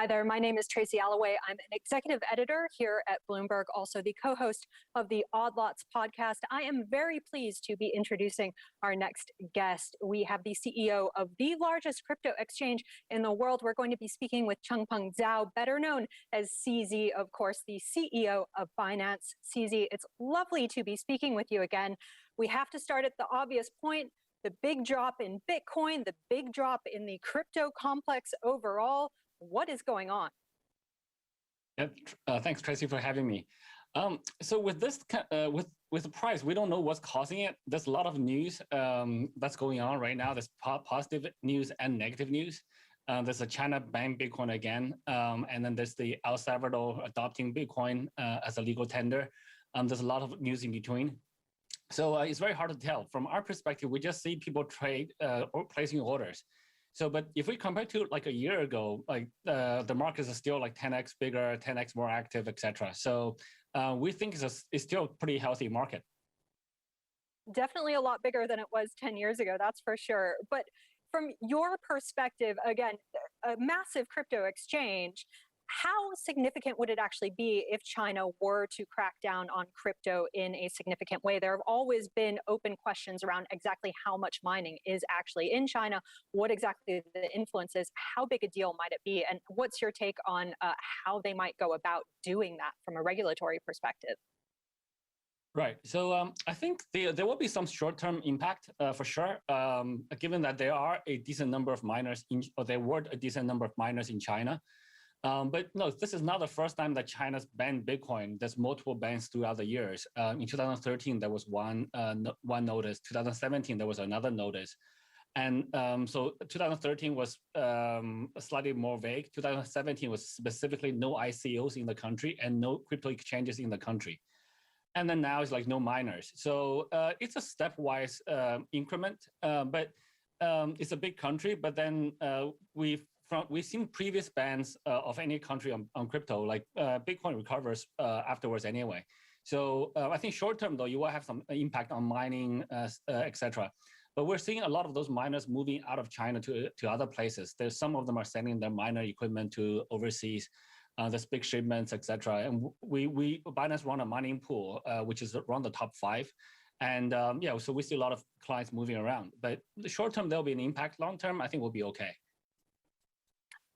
Hi there, my name is Tracy Alloway. I'm an executive editor here at Bloomberg, also the co-host of the Odd Lots podcast. I am very pleased to be introducing our next guest. We have the CEO of the largest crypto exchange in the world. We're going to be speaking with Changpeng Zhao, better known as CZ, of course, the CEO of Binance. CZ, it's lovely to be speaking with you again. We have to start at the obvious point. The big drop in Bitcoin, the big drop in the crypto complex overall. What is going on? Thanks, Tracy, for having me. So with this, with the price, we don't know what's causing it. There's a lot of news that's going on right now. There's positive news and negative news. There's a China ban Bitcoin again, and then there's the El Salvador adopting Bitcoin as a legal tender. There's a lot of news in between. So it's very hard to tell. From our perspective, we just see people trade or placing orders. So, but if we compare to like a year ago, like the markets are still like 10x bigger, 10x more active, etc. So we think it's still a pretty healthy market. Definitely a lot bigger than it was 10 years ago, that's for sure. But from your perspective, again, a massive crypto exchange, how significant would it actually be if China were to crack down on crypto in a significant way? There have always been open questions around exactly how much mining is actually in China, what exactly the influence is, how big a deal might it be, and what's your take on how they might go about doing that from a regulatory perspective? Right. So I think there will be some short-term impact for sure, given that there are a decent number of miners, or there were a decent number of miners in China. But no, this is not the first time that China's banned Bitcoin. There's multiple bans throughout the years. In 2013, there was one notice. 2017, there was another notice. And so 2013 was slightly more vague. 2017 was specifically no ICOs in the country and no crypto exchanges in the country. And then now it's like no miners. So it's a stepwise increment, but it's a big country. But then we've seen previous bans of any country on crypto, like Bitcoin recovers afterwards anyway. So I think short term, though, you will have some impact on mining, etc. But we're seeing a lot of those miners moving out of China to other places. There's some of them are sending their miner equipment to overseas. There's big shipments, etc. And Binance run a mining pool, which is around the top 5. And yeah, so we see a lot of clients moving around. But the short term, there'll be an impact. Long term, I think we'll be okay.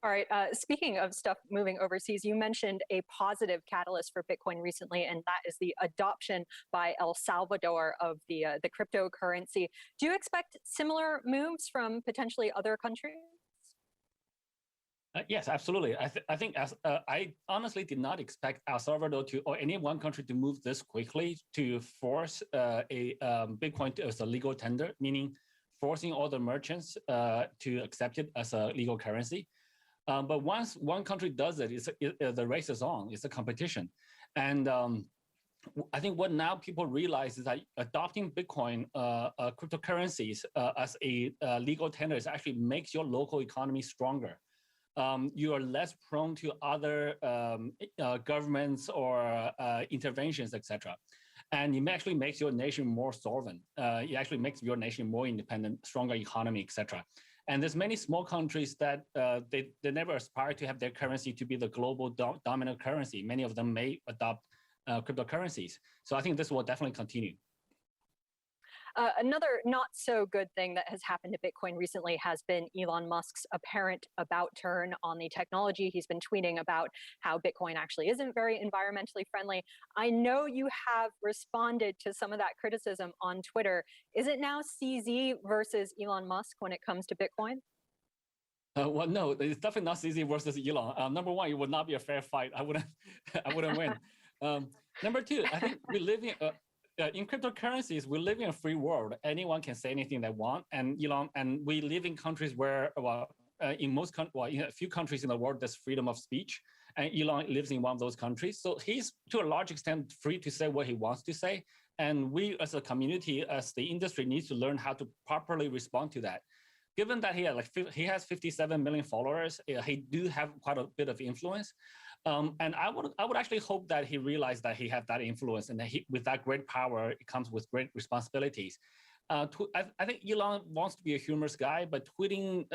All right. Speaking of stuff moving overseas, you mentioned a positive catalyst for Bitcoin recently, and that is the adoption by El Salvador of the cryptocurrency. Do you expect similar moves from potentially other countries? Yes, absolutely. I think I honestly did not expect El Salvador or any one country to move this quickly to force a Bitcoin as a legal tender, meaning forcing all the merchants to accept it as a legal currency. But once one country does it, the race is on. It's a competition. And I think what now people realize is that adopting Bitcoin cryptocurrencies as a legal tender actually makes your local economy stronger. You are less prone to other governments or interventions, etc. And it actually makes your nation more solvent. It actually makes your nation more independent, stronger economy, etc. And there's many small countries that they never aspire to have their currency to be the global dominant currency. Many of them may adopt cryptocurrencies. So I think this will definitely continue. Another not so good thing that has happened to Bitcoin recently has been Elon Musk's apparent about turn on the technology. He's been tweeting about how Bitcoin actually isn't very environmentally friendly. I know you have responded to some of that criticism on Twitter. Is it now CZ versus Elon Musk when it comes to Bitcoin? Well, no, it's definitely not CZ versus Elon. Number one, it would not be a fair fight. I wouldn't win. Number two, I think we live in cryptocurrencies, we live in a free world. Anyone can say anything they want, and we live in countries where, in a few countries in the world, there's freedom of speech, and Elon lives in one of those countries. So he's to a large extent free to say what he wants to say, and we, as a community, as the industry, needs to learn how to properly respond to that. Given that he has 57 million followers, he do have quite a bit of influence. And I would actually hope that he realized that he had that influence, and that with that great power, it comes with great responsibilities. I think Elon wants to be a humorous guy, but tweeting,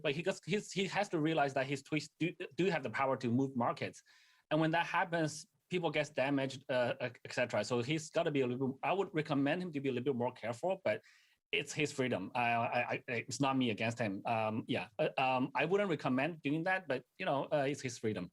but he has to realize that his tweets do have the power to move markets, and when that happens, people get damaged, etc. So he's got to be a little. I would recommend him to be a little bit more careful, but it's his freedom. It's not me against him. I wouldn't recommend doing that, but it's his freedom.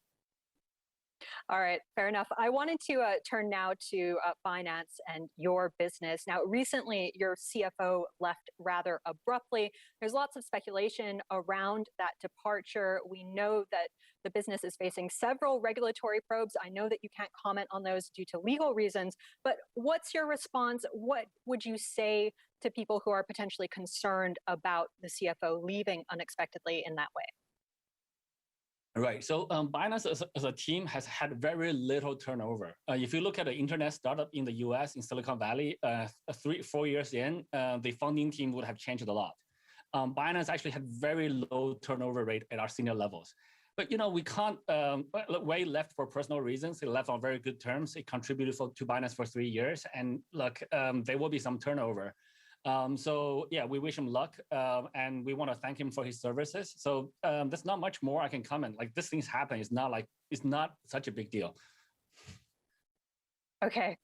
All right, fair enough. I wanted to turn now to finance and your business. Now, recently, your CFO left rather abruptly. There's lots of speculation around that departure. We know that the business is facing several regulatory probes. I know that you can't comment on those due to legal reasons, but what's your response? What would you say to people who are potentially concerned about the CFO leaving unexpectedly in that way? Right. So Binance as a team has had very little turnover. If you look at the internet startup in the US, in Silicon Valley, 3-4 years in, the founding team would have changed a lot. Binance actually had very low turnover rate at our senior levels. But we can't, Wei left for personal reasons. He left on very good terms. He contributed to Binance for 3 years. And look, there will be some turnover. So yeah, we wish him luck, and we want to thank him for his services. So there's not much more I can comment. Like, these things happen. It's not such a big deal. Okay,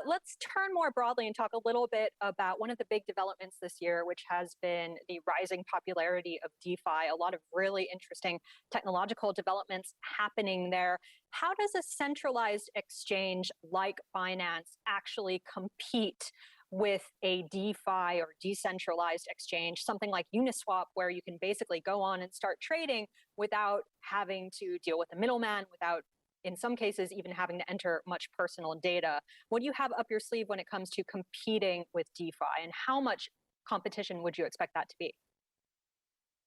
let's turn more broadly and talk a little bit about one of the big developments this year, which has been the rising popularity of DeFi. A lot of really interesting technological developments happening there. How does a centralized exchange like Binance actually compete with a DeFi or decentralized exchange, something like Uniswap, where you can basically go on and start trading without having to deal with a middleman, without, in some cases, even having to enter much personal data? What do you have up your sleeve when it comes to competing with DeFi, and how much competition would you expect that to be?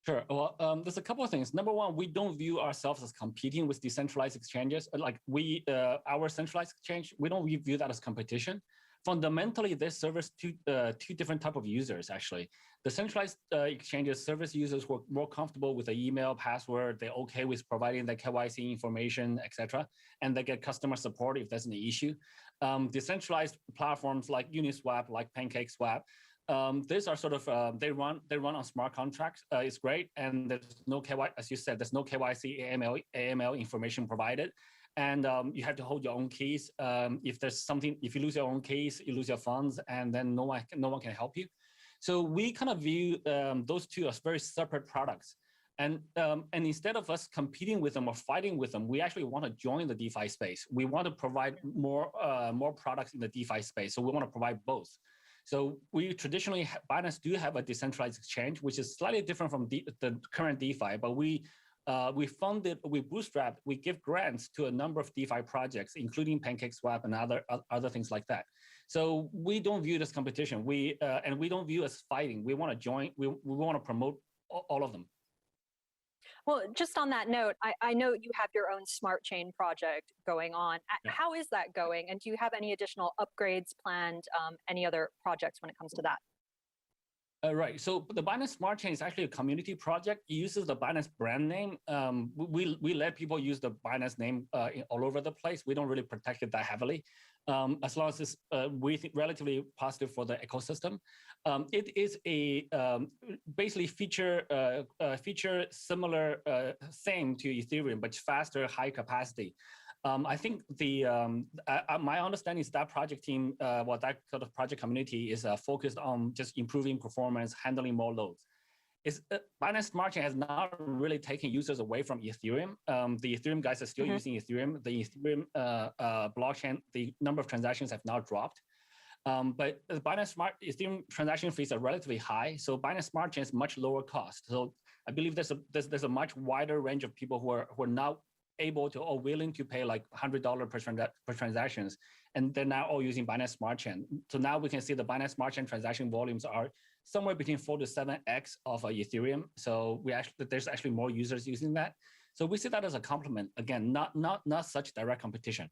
Sure. Well, there's a couple of things. Number one, we don't view ourselves as competing with decentralized exchanges. Like our centralized exchange, we don't view that as competition. Fundamentally, they service two different type of users, actually. The centralized exchanges service users who are more comfortable with the email, password, they're okay with providing the KYC information, etc., and they get customer support if there's an issue. Decentralized platforms like Uniswap, like PancakeSwap, these are sort of, they run on smart contracts. It's great, and there's no KYC, as you said, there's no KYC AML information provided. And you have to hold your own keys. If you lose your own keys, you lose your funds, and then no one can help you. So we kind of view those two as very separate products. And instead of us competing with them or fighting with them, we actually want to join the DeFi space. We want to provide more products in the DeFi space. So we want to provide both. So we traditionally, Binance do have a decentralized exchange, which is slightly different from the current DeFi, but we funded, we bootstrapped, we give grants to a number of DeFi projects, including PancakeSwap and other things like that. So we don't view it as competition. And we don't view it as fighting. We want to join. We want to promote all of them. Well, just on that note, I know you have your own smart chain project going on. Yeah. How is that going? And do you have any additional upgrades planned? Any other projects when it comes to that? Right. So the Binance Smart Chain is actually a community project. It uses the Binance brand name. We let people use the Binance name all over the place. We don't really protect it that heavily, as long as it's we think relatively positive for the ecosystem. It is a basically feature similar same to Ethereum, but faster, high capacity. I think my understanding is that project team, that sort of project community is focused on just improving performance, handling more loads. Binance Smart Chain has not really taken users away from Ethereum. The Ethereum guys are still using Ethereum. The Ethereum blockchain, the number of transactions have now dropped. But the Binance Ethereum transaction fees are relatively high, so Binance Smart Chain is much lower cost. So I believe there's a much wider range of people who are now able to or willing to pay like $100 per transactions, and they're now all using Binance Smart Chain. So now we can see the Binance Smart Chain transaction volumes are somewhere between 4 to 7x of Ethereum. So there's actually more users using that. So we see that as a complement. Again, not such direct competition.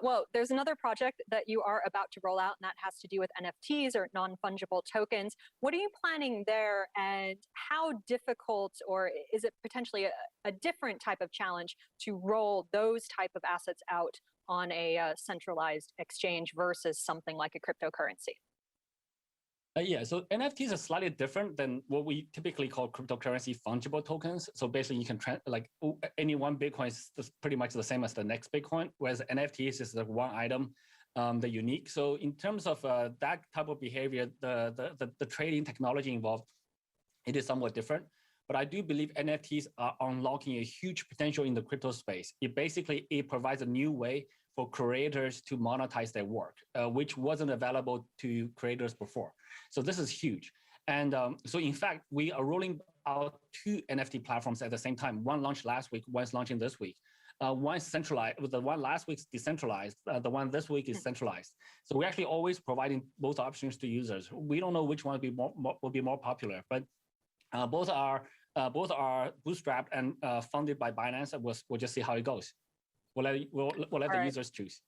Well, there's another project that you are about to roll out, and that has to do with NFTs or non-fungible tokens. What are you planning there, and how difficult, or is it potentially a different type of challenge to roll those type of assets out on a centralized exchange versus something like a cryptocurrency? Yeah, so NFTs are slightly different than what we typically call cryptocurrency fungible tokens. So basically, you can any one Bitcoin is pretty much the same as the next Bitcoin, whereas NFTs is the one item, the unique. So in terms of that type of behavior, the trading technology involved, it is somewhat different. But I do believe NFTs are unlocking a huge potential in the crypto space. It provides a new way for creators to monetize their work, which wasn't available to creators before. So this is huge. And so in fact, we are rolling out 2 NFT platforms at the same time. One launched last week, one's launching this week. One's centralized, the one last week's decentralized, the one this week is centralized. So we're actually always providing both options to users. We don't know which one will be more popular, but both are bootstrapped and funded by Binance. We'll just see how it goes. We'll let the users choose.